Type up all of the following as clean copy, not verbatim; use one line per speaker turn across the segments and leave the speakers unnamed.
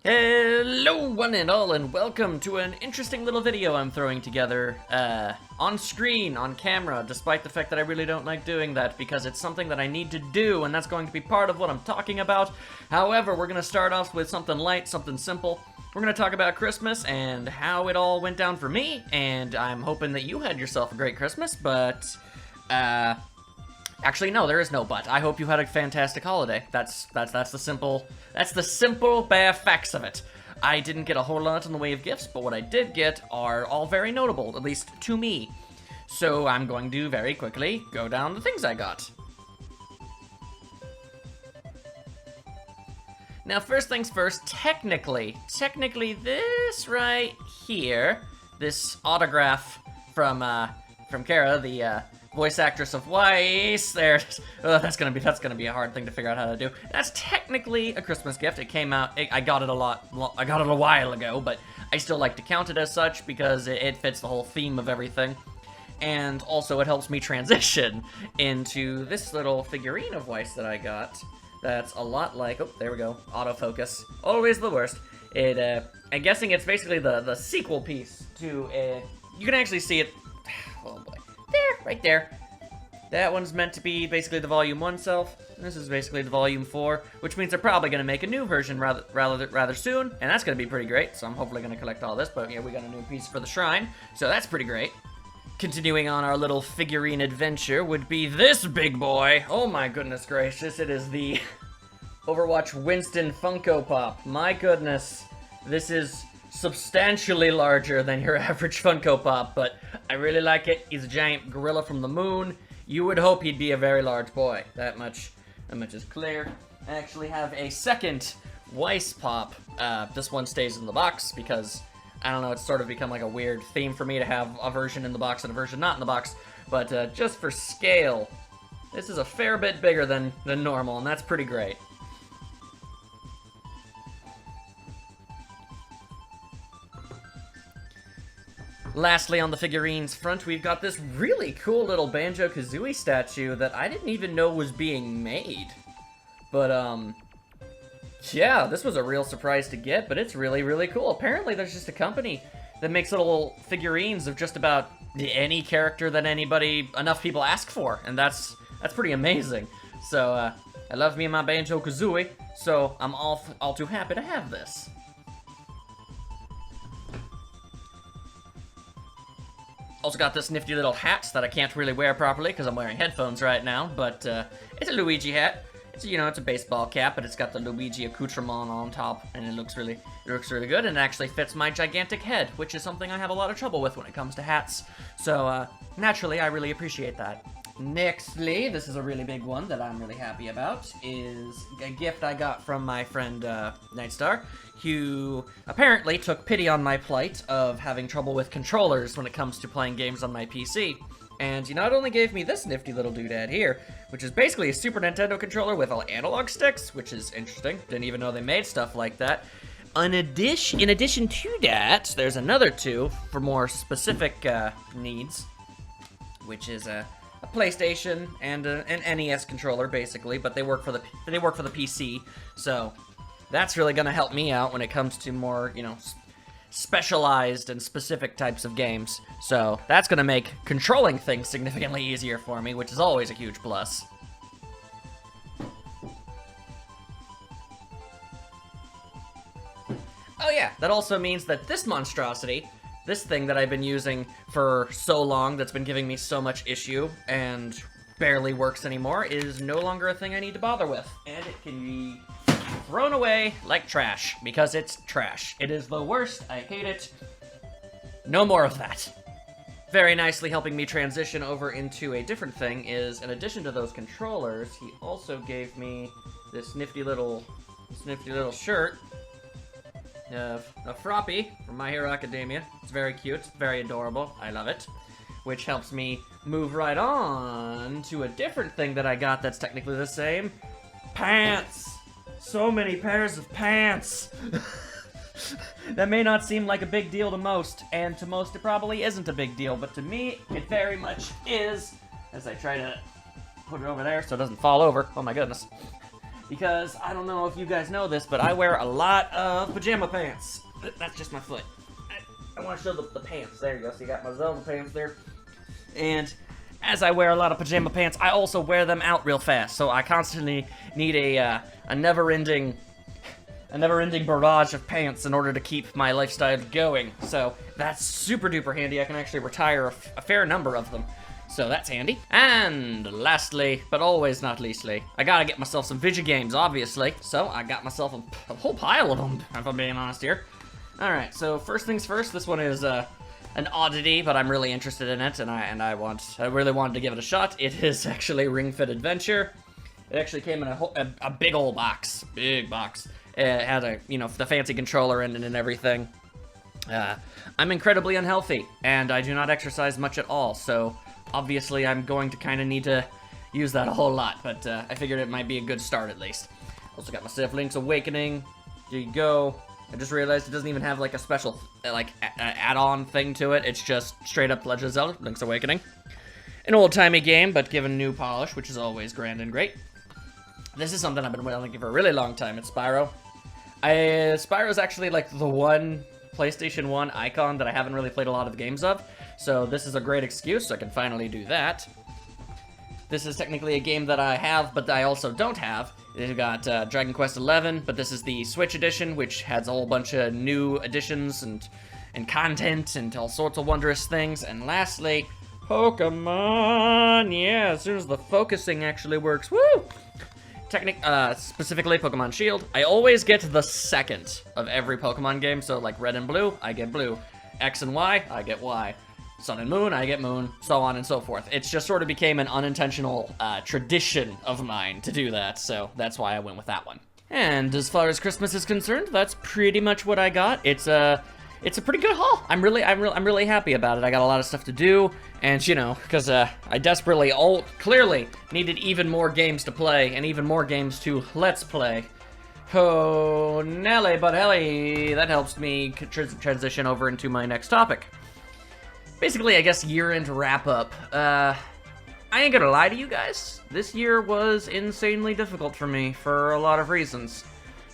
Hello one and all, and welcome to an interesting little video I'm throwing together on screen, on camera, despite the fact that I really don't like doing that because it's something that I need to do and that's going to be part of what I'm talking about. However, we're going to start off with something light, something simple. We're going to talk about Christmas and how it all went down for me, and I'm hoping that you had yourself a great Christmas, but actually, no, there is no but. I hope you had a fantastic holiday. That's the simple bare facts of it. I didn't get a whole lot in the way of gifts, but what I did get are all very notable, at least to me. So I'm going to very quickly go down the things I got. Now, first things first, technically this right here, this autograph from Kara, the voice actress of Weiss. There, that's gonna be a hard thing to figure out how to do. That's technically a Christmas gift. It came out. I got it a while ago, but I still like to count it as such because it fits the whole theme of everything, and also it helps me transition into this little figurine of Weiss that I got. That's a lot like. Oh, there we go. Autofocus. Always the worst. I'm guessing it's basically the sequel piece to. You can actually see it. Oh boy. There, right there. That one's meant to be basically the Volume 1 self. This is basically the Volume 4, which means they're probably going to make a new version rather soon, and that's going to be pretty great, so I'm hopefully going to collect all this, but yeah, we got a new piece for the shrine, so that's pretty great. Continuing on our little figurine adventure would be this big boy. Oh my goodness gracious, it is the Overwatch Winston Funko Pop. My goodness, this is substantially larger than your average Funko Pop, but I really like it. He's a giant gorilla from the moon. You would hope he'd be a very large boy. That much is clear. I actually have a second Weiss Pop. This one stays in the box because, I don't know, it's sort of become like a weird theme for me to have a version in the box and a version not in the box, but just for scale, this is a fair bit bigger than normal, and that's pretty great. Lastly, on the figurines front, we've got this really cool little Banjo-Kazooie statue that I didn't even know was being made. But, yeah, this was a real surprise to get, but it's really, really cool. Apparently, there's just a company that makes little figurines of just about any character that enough people ask for, and that's pretty amazing. So, I love me and my Banjo-Kazooie, so I'm all too happy to have this. Also got this nifty little hat that I can't really wear properly because I'm wearing headphones right now, but it's a Luigi hat. It's a baseball cap, but it's got the Luigi accoutrement on top, and it looks really good, and it actually fits my gigantic head, which is something I have a lot of trouble with when it comes to hats. So naturally, I really appreciate that. Nextly, this is a really big one that I'm really happy about, is a gift I got from my friend Nightstar, who apparently took pity on my plight of having trouble with controllers when it comes to playing games on my PC. And he not only gave me this nifty little doodad here, which is basically a Super Nintendo controller with all analog sticks, which is interesting. Didn't even know they made stuff like that. In addition to that, there's another two for more specific needs, which is a PlayStation and an NES controller, basically, but they work for the PC, so that's really gonna help me out when it comes to more, specialized and specific types of games. So that's gonna make controlling things significantly easier for me, which is always a huge plus. Oh yeah, that also means that this monstrosity, this thing that I've been using for so long that's been giving me so much issue and barely works anymore, is no longer a thing I need to bother with. And it can be thrown away like trash, because it's trash. It is the worst. I hate it. No more of that. Very nicely helping me transition over into a different thing is, in addition to those controllers, he also gave me this nifty little shirt of Froppy from My Hero Academia. It's very cute, very adorable, I love it. Which helps me move right on to a different thing that I got that's technically the same. Pants! So many pairs of pants! That may not seem like a big deal to most, and to most it probably isn't a big deal, but to me, it very much is, as I try to put it over there so it doesn't fall over. Oh my goodness. because I don't know if you guys know this, but I wear a lot of pajama pants. That's just my foot. I want to show the pants. There you go. So you got my Zelda pants there. And as I wear a lot of pajama pants, I also wear them out real fast. So I constantly need a never-ending barrage of pants in order to keep my lifestyle going. So that's super duper handy. I can actually retire a fair number of them. So that's handy. And lastly, but always not leastly, I gotta get myself some video games, obviously. So I got myself a whole pile of them, if I'm being honest here. Alright, so first things first, this one is an oddity, but I'm really interested in it, and I really wanted to give it a shot. It is actually Ring Fit Adventure. It actually came in a big old box, big box. It had the fancy controller in it and everything. I'm incredibly unhealthy, and I do not exercise much at all, so obviously I'm going to kind of need to use that a whole lot, but I figured it might be a good start at least. Also got myself Link's Awakening. There you go. I just realized it doesn't even have like a special add-on thing to it. It's just straight up Legend of Zelda: Link's Awakening. An old-timey game, but given new polish, which is always grand and great. This is something I've been waiting for a really long time. It's Spyro. Spyro's actually like the one PlayStation 1 icon that I haven't really played a lot of the games of, so this is a great excuse so I can finally do that. This is technically a game that I have, but I also don't have. They've got Dragon Quest XI, but this is the Switch edition, which has a whole bunch of new additions and content and all sorts of wondrous things. And lastly, Pokemon! Yeah, as soon as the focusing actually works, woo! Specifically Pokemon Shield. I always get the second of every Pokemon game, so like Red and Blue, I get Blue. X and Y, I get Y. Sun and Moon, I get Moon, so on and so forth. It just sort of became an unintentional tradition of mine to do that, so that's why I went with that one. And as far as Christmas is concerned, that's pretty much what I got. It's a pretty good haul. I'm really happy about it. I got a lot of stuff to do, and because I desperately clearly needed even more games to play and even more games to let's play. Oh, Nelly, but Ellie, that helps me transition over into my next topic. Basically, I guess year-end wrap-up. I ain't gonna lie to you guys. This year was insanely difficult for me for a lot of reasons.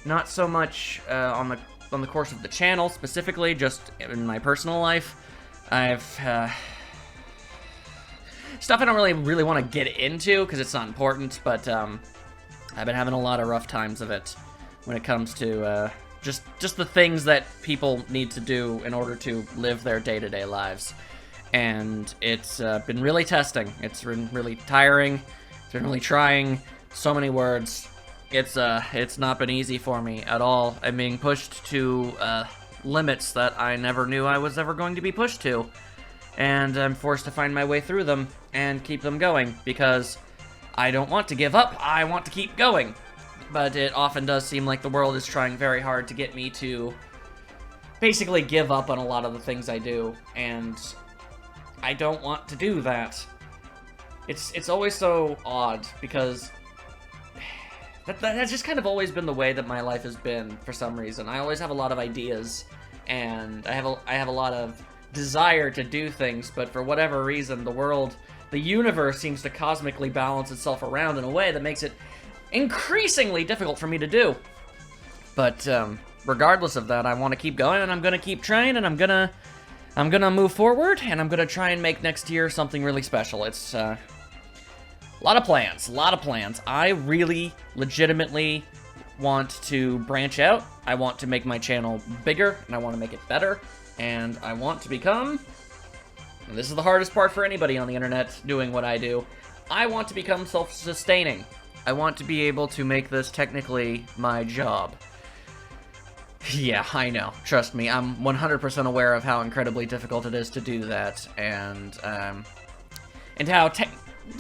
Not so much on the course of the channel specifically, just in my personal life. I've stuff I don't really want to get into because it's not important, but I've been having a lot of rough times of it when it comes to just the things that people need to do in order to live their day-to-day lives. And it's been really testing. It's been really tiring. It's been really trying. So many words. It's not been easy for me at all. I'm being pushed to limits that I never knew I was ever going to be pushed to. And I'm forced to find my way through them and keep them going because I don't want to give up. I want to keep going. But it often does seem like the world is trying very hard to get me to basically give up on a lot of the things I do, and I don't want to do that. It's always so odd, because that's just kind of always been the way that my life has been for some reason. I always have a lot of ideas, and I have a lot of desire to do things, but for whatever reason, the universe seems to cosmically balance itself around in a way that makes it increasingly difficult for me to do. But regardless of that, I want to keep going, and I'm gonna keep trying, and I'm gonna move forward, and I'm gonna try and make next year something really special. It's a lot of plans. I really legitimately want to branch out. I want to make my channel bigger, and I want to make it better, and I want to become, and this is the hardest part for anybody on the internet doing what I do, I want to become self-sustaining. I want to be able to make this technically my job. Yeah, I know. Trust me, I'm 100% aware of how incredibly difficult it is to do that, and how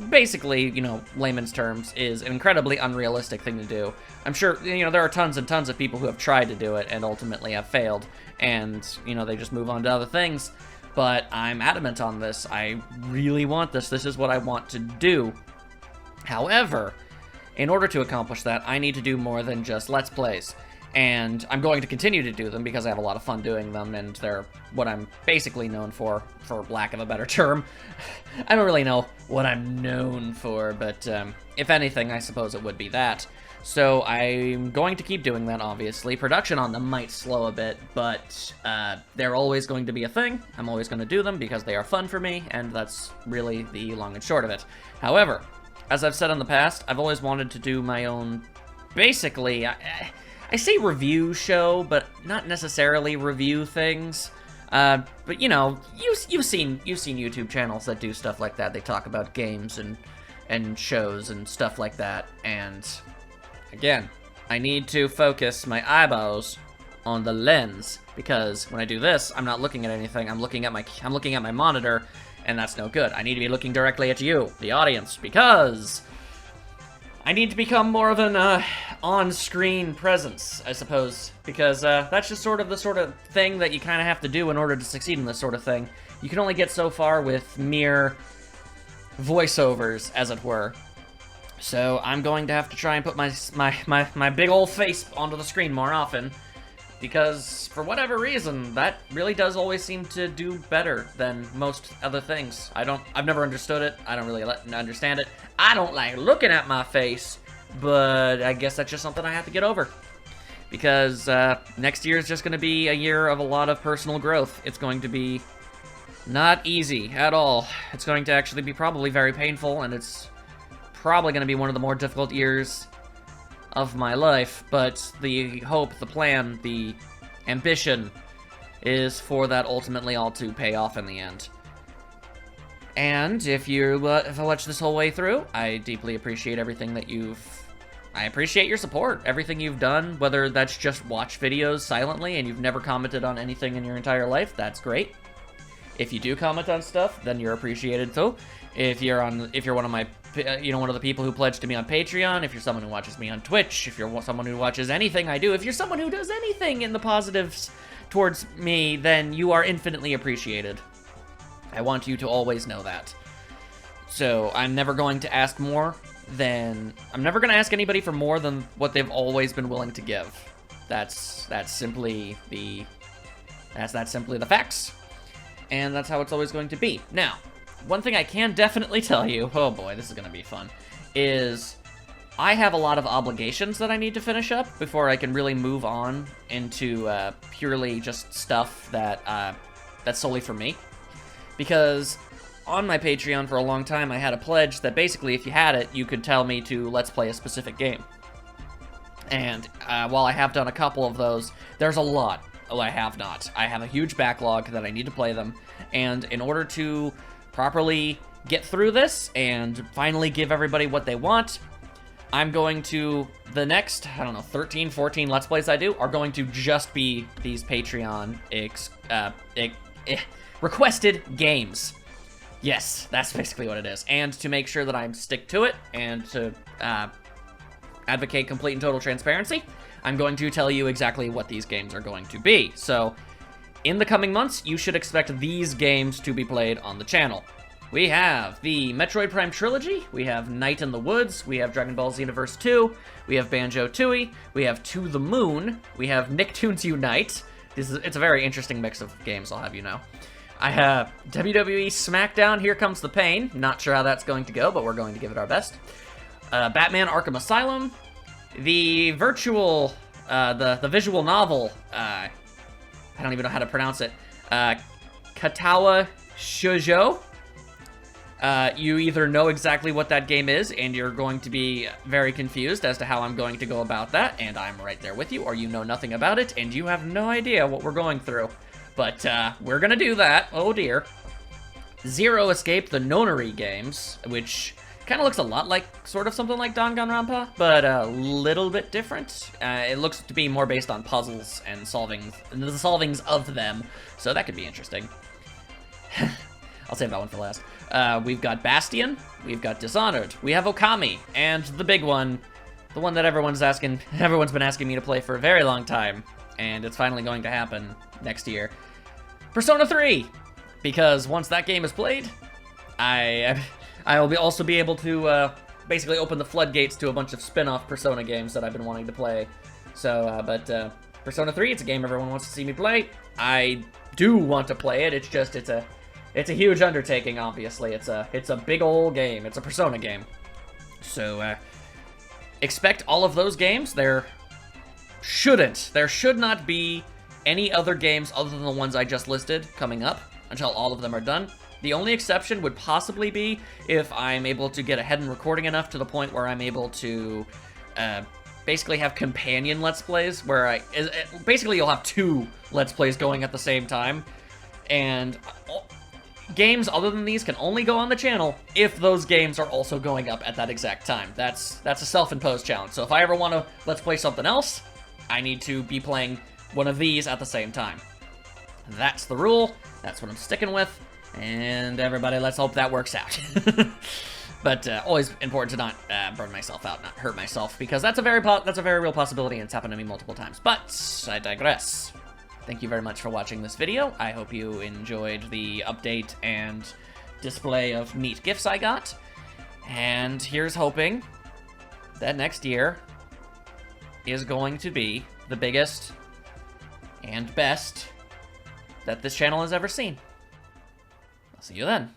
basically, layman's terms, is an incredibly unrealistic thing to do. I'm sure, there are tons and tons of people who have tried to do it and ultimately have failed, and, they just move on to other things, but I'm adamant on this. I really want this. This is what I want to do. However, in order to accomplish that, I need to do more than just Let's Plays. And I'm going to continue to do them because I have a lot of fun doing them, and they're what I'm basically known for lack of a better term. I don't really know what I'm known for, but if anything, I suppose it would be that. So I'm going to keep doing that, obviously. Production on them might slow a bit, but they're always going to be a thing. I'm always going to do them because they are fun for me, and that's really the long and short of it. However, as I've said in the past, I've always wanted to do my own, basically, I say review show, but not necessarily review things. But you know, you've seen YouTube channels that do stuff like that. They talk about games and shows and stuff like that. And again, I need to focus my eyeballs on the lens, because when I do this, I'm not looking at anything. I'm looking at my monitor, and that's no good. I need to be looking directly at you, the audience, because I need to become more of an on-screen presence, I suppose, because that's just sort of the sort of thing that you kind of have to do in order to succeed in this sort of thing. You can only get so far with mere voiceovers, as it were. So I'm going to have to try and put my big old face onto the screen more often, because for whatever reason, that really does always seem to do better than most other things. I've never understood it. I don't really understand it. I don't like looking at my face, but I guess that's just something I have to get over. Because next year is just going to be a year of a lot of personal growth. It's going to be not easy at all. It's going to actually be probably very painful, and it's probably going to be one of the more difficult years of my life, but the hope, the plan, the ambition is for that ultimately all to pay off in the end. And if I watched this whole way through, I deeply appreciate everything that I appreciate your support, everything you've done, whether that's just watch videos silently and you've never commented on anything in your entire life, that's great. If you do comment on stuff, then you're appreciated too. If you're one of my, one of the people who pledged to me on Patreon, if you're someone who watches me on Twitch, if you're someone who watches anything I do, if you're someone who does anything in the positives towards me, then you are infinitely appreciated. I want you to always know that. So I'm never going to ask I'm never going to ask anybody for more than what they've always been willing to give. That's simply the facts. And that's how it's always going to be. Now, one thing I can definitely tell you, oh boy, this is going to be fun, is I have a lot of obligations that I need to finish up before I can really move on into purely just stuff that's solely for me. Because on my Patreon for a long time, I had a pledge that basically if you had it, you could tell me to let's play a specific game. And while I have done a couple of those, there's a lot I have not. I have a huge backlog that I need to play them, and in order to properly get through this and finally give everybody what they want, I'm going to, the next, 13, 14 Let's Plays I do are going to just be these Patreon requested games. Yes, that's basically what it is. And to make sure that I stick to it and to advocate complete and total transparency, I'm going to tell you exactly what these games are going to be. So, in the coming months, you should expect these games to be played on the channel. We have the Metroid Prime Trilogy, we have Night in the Woods, we have Dragon Ball Xenoverse 2, we have Banjo-Tooie, we have To the Moon, we have Nicktoons Unite. It's a very interesting mix of games, I'll have you know. I have WWE SmackDown, Here Comes the Pain. Not sure how that's going to go, but we're going to give it our best. Batman Arkham Asylum, the virtual, the visual novel, I don't even know how to pronounce it, Katawa Shoujo. You either know exactly what that game is, and you're going to be very confused as to how I'm going to go about that, and I'm right there with you, or you know nothing about it, and you have no idea what we're going through. But, we're gonna do that. Oh dear. Zero Escape, the Nonary games, which kind of looks a lot like, sort of something like Danganronpa, but a little bit different. It looks to be more based on puzzles and the solvings of them, so that could be interesting. I'll save that one for last. We've got Bastion, we've got Dishonored, we have Okami, and the big one, the one that everyone's been asking me to play for a very long time, and it's finally going to happen next year. Persona 3! Because once that game is played, I'll also be able to basically open the floodgates to a bunch of spin-off Persona games that I've been wanting to play. So, Persona 3, it's a game everyone wants to see me play. I do want to play it, it's just, it's a huge undertaking, obviously. It's a big old game. It's a Persona game. So, expect all of those games. There should not be any other games other than the ones I just listed coming up until all of them are done. The only exception would possibly be if I'm able to get ahead in recording enough to the point where I'm able to basically have companion Let's Plays, where basically you'll have 2 Let's Plays going at the same time, and games other than these can only go on the channel if those games are also going up at that exact time. That's a self-imposed challenge. So if I ever want to Let's Play something else, I need to be playing one of these at the same time. That's the rule. That's what I'm sticking with. And everybody, let's hope that works out. But always important to not burn myself out, not hurt myself, because that's a very real possibility, and it's happened to me multiple times. But I digress. Thank you very much for watching this video. I hope you enjoyed the update and display of neat gifts I got. And here's hoping that next year is going to be the biggest and best that this channel has ever seen. I'll see you then.